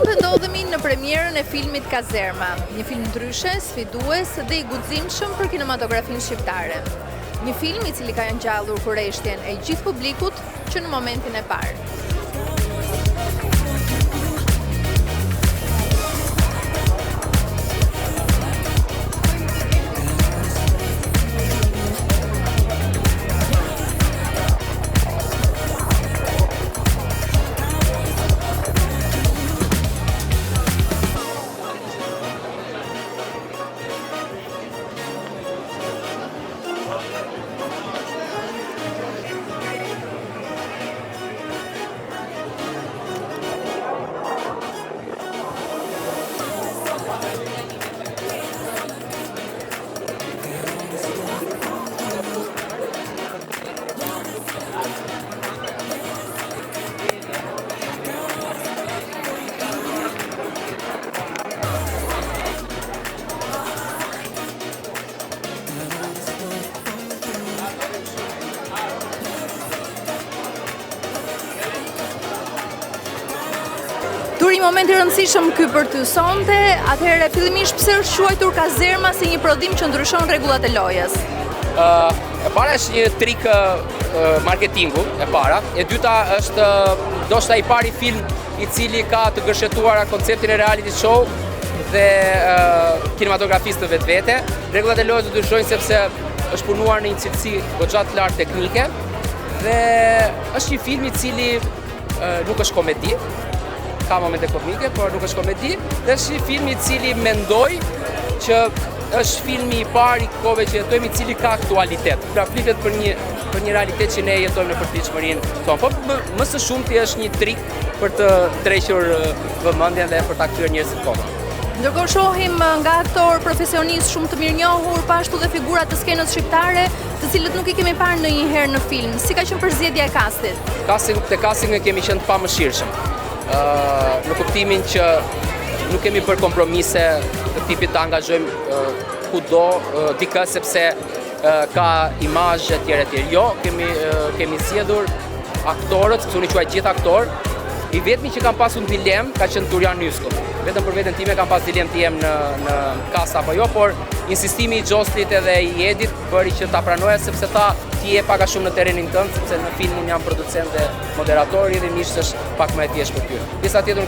mund të ndodhemi në premierën e filmit Kazerma, një film ndryshe, sfidues dhe i guximshëm për kinematografinë shqiptare. Një film i cili ka ngjallur kurreshtjen e gjithë publikut që në momentin e parë. Duri moment i rëndësishëm ky për ty sonte, atëherë fillimisht pse është quajtur Kazerma si një prodhim që ndryshon rregullat e lojës? E para është një trik marketingu, e para. E dyta është ndoshta i pari film i cili ka të gërshetuar konceptin e reality show dhe kinematografistë të vetvete. Rregullat e lojës do ndryshojnë sepse është punuar në një cilësi goxha të lartë teknike dhe është një film i cili nuk është komedi, ka momente komike, por nuk është komedi, dhe është një film i cili mendoj që është filmi i parë i kohëve që jetojmë i cili ka aktualitet. Pra flitet për një realitet që ne jetojmë në përditshmërinë tonë. Po më së shumti është një trik për të tërhequr vëmendjen dhe për ta kthyer njerëzit kohë. Ndërkohë shohim nga aktor profesionistë shumë të mirënjohur, pa ashtu dhe figura të skenës shqiptare, të cilët nuk i kemi parë ndonjëherë në film. Si ka qenë përzgjedhja e kastit? Casting e kemi qenë të pamëshirshëm. Në kuptimin që nuk kemi bërë kompromise të tipit të angazhojmë kudo dikë sepse ka imazhe etj. Jo, kemi zgjedhur aktorët, sepse unë i quaj gjithë aktor. I vetmi që kam pasur dilem ka qenë Durian Nysko. Vetëm për veten time kam pas dilem të jem në kast apo jo, por insistimi i Xhostit edhe i Edit bëri që ta pranoja sepse tha ti je pak a shumë në terrenin tënd, sepse në film unë jam producent dhe moderatori dhe mish është pak më e thjeshtë për ty. Pjesa tjetër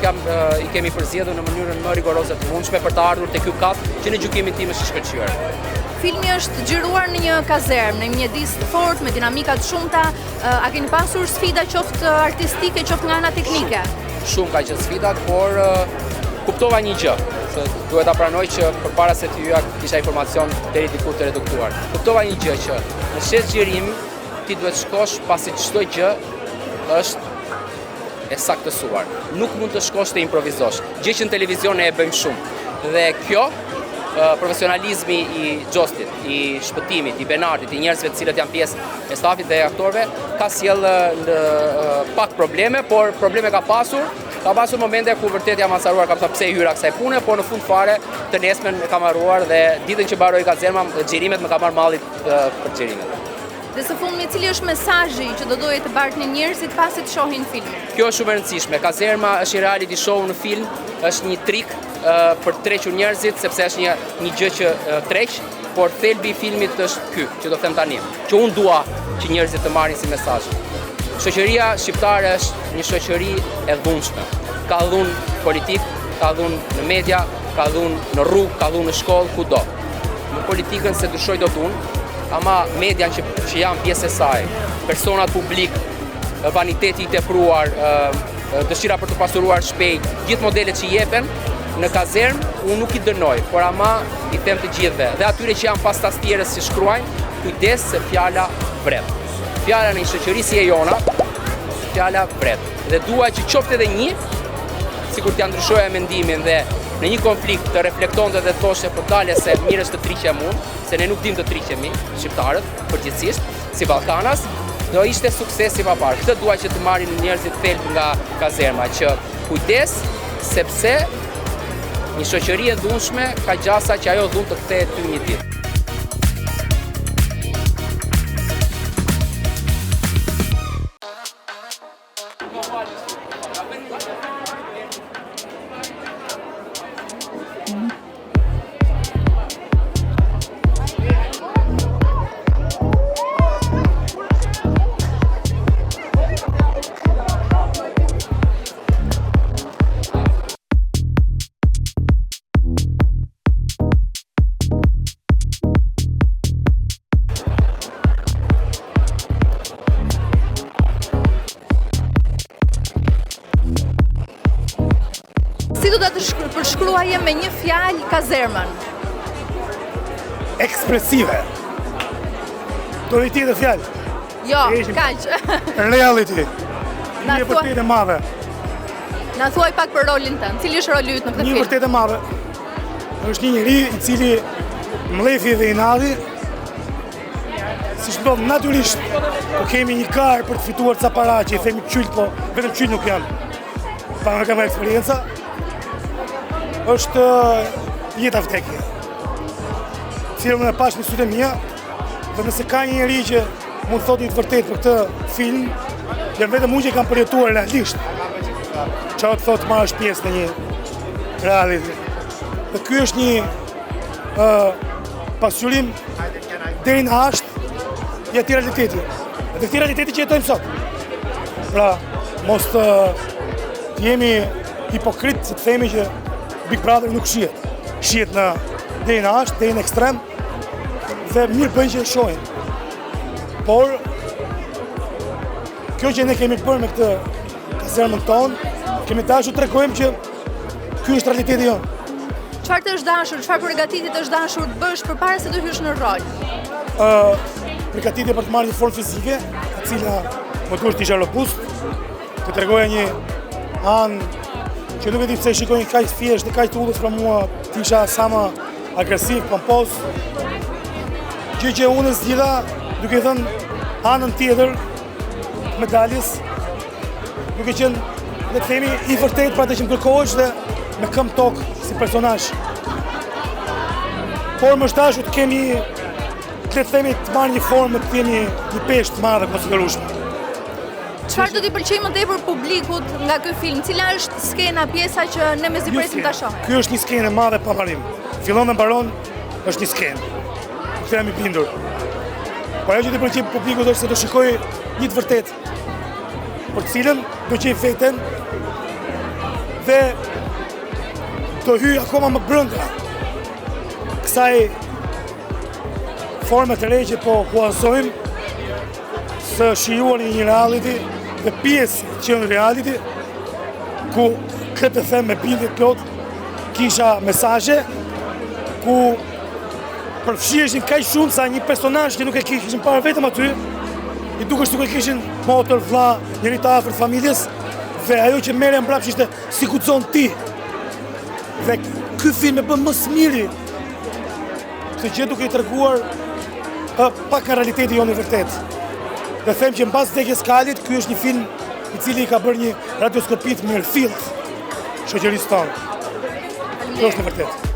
i kemi përzgjedhur në mënyrën më rigoroze të mundshme për të ardhur te ky kast që në gjykimin tim është i shkëlqyer. Filmi është xhiruar në një kazermë, në një mjedis të fortë me dinamika të shumta. A keni pasur sfida qoftë artistike, qoftë nga ana teknike? Shumë ka qenë sfidat, por kuptova një gjë. Duhet ta pranoj që përpara se të hyja kisha informacion deri diku të reduktuar. Kuptova një gjë që në shes xhirim ti duhet shkosh pasi çdo gjë është e saktësuar. Nuk mund të shkosh të improvizosh. Gjë që në televizion e bëjmë shumë. Dhe kjo profesionalizmi i Xhostit, i shpëtimit, i Benardit, i njerëzve të cilët janë pjesë e stafit dhe aktorëve, ka sjell pak probleme, por probleme ka pasur momente ku vërtet jam asaruar, kam thënë pse hyra kësaj pune, por në fund fare të nesmen e kam harruar dhe ditën që mbaroi Kazerma, xhirimet më ka marrë malli për xhirimet. Dhe së fundmi, cili është mesazhi që do doje të bartni njerëzit pasi të shohin filmin? Kjo është shumë e rëndësishme. Kazerma është një reality show në film, është një trik për të trequr njerëzit, sepse është një gjë që treq, por thelbi i filmit është ky, që do them tani, që unë dua që njerëzit të marrin si mesazh. Shoqëria shqiptare është një shoqëri e dhunshme. Ka dhunë politik, ka dhunë në media, ka dhunë në rrugë, ka dhunë në shkollë, kudo. Në politikën se dyshoj do dhunë, ama median që janë pjesë e saj, personat publik, vaniteti i tepruar, dëshira për të pasuruar shpejt, gjithë modelet që jepen, në Kazermë unë nuk i dënoj, por ama i them të gjithëve, dhe atyre që janë pas tastierës që shkruajnë, kujdes se fjala vret. Fjala në një shoqëri si e jona, fjala vret. Dhe dua që qoftë edhe një, sikur t'ja ndryshoja mendimin dhe në një konflikt të reflektonte dhe thoshe për dalje se mirë është të triqem unë, se ne nuk dim të triqemi, shqiptarët, përgjithsisht, si Ballkanas, do ishte suksesi pa parë. Këtë dua që të marrin njerëzit thelb nga Kazerma, që kujdes sepse një shoqëri e dhunshme ka gjasa që ajo dhunë të kthehet ty një ditë. do ta përshkruaje me një fjalë kazermën? Ekspresive. Do të tjetë fjalë. Jo, kaq. Reality. Na Një thuaj- vërtet e madhe. Na thuaj pak për rolin tënd. Cili është roli yt në këtë Një film? vërtet e madhe. Është një njeri i cili mlefi dhe inadi, si shndodh natyrisht, po kemi një kar për të fituar ca para që i themi qylt, po vetëm qylt nuk janë. Pa nga kam eksperienca, është jeta vdekje. Cilën e pash në sytë e mia, dhe nëse ka një njeri që mund thotë një të vërtet për këtë film, janë vetëm unë që kam përjetuar realisht. Qa të thotë marrësh pjesë në një reality. Dhe ky është një pasqyrim deri në ashtë i atij realiteti. Dhe këtij realiteti që jetojmë sot. Pra, mos të jemi hipokrit që të themi që Big Brother nuk shihet. Shihet në deri në ashtë, deri në ekstrem, dhe mirë bëjnë që e shohin. Por, kjo që ne kemi bërë me këtë kazermën tonë, kemi dashur të tregojmë që ky është realiteti jonë. Çfarë të është dashur, çfarë përgatitje të është dashur të bësh përpara se të hysh në rol? Përgatitje për të marrë një formë fizike, e cila më duhet të isha robust, të tregoja një anë që nuk e di pse shikoj kaq thjesht dhe kaq të udhës për mua, të isha sa më agresiv, pompoz. Gjë që unë zgjidha duke thënë anën tjetër të medaljes, duke qenë, le të themi, i vërtet për atë që më kërkohesh dhe me këmbë tokë si personazh. Por më është dashur të kemi, le të themi, të marrë një formë, të jemi një peshë të madhe konsiderueshme. Çfarë do t'i pëlqejë më tepër publikut nga ky film? Cila është skena, pjesa që ne mezi presim ta shohim? Ky është një skenë e madhe pa parim. Fillon dhe mbaron është një skenë. Këtë jam i bindur. Por ajo që t'i pëlqej publikut është se do shikoj një të vërtet, për të cilën do qej veten dhe do hyj akoma më brenda kësaj forme të re që po huazojmë së shijuar një reality dhe pjesë që në reality ku këtë them me bindje plot kisha mesazhe ku përfshiheshin kaq shumë sa një personazh që nuk e kishin parë vetëm aty, i dukesh sikur kishin motor, vlla, njëri të afërt familjes, dhe ajo që merre mbrapsht ishte si guxon ti. Dhe ky film e bën më së miri këtë gjë duke i treguar pak nga realiteti jonë i vërtet. Dhe them që mbas vdekjes Kalit, ky është një film i cili ka bërë një radioskopi të mirëfillt shoqërisë tonë. Kjo është e vërtetë.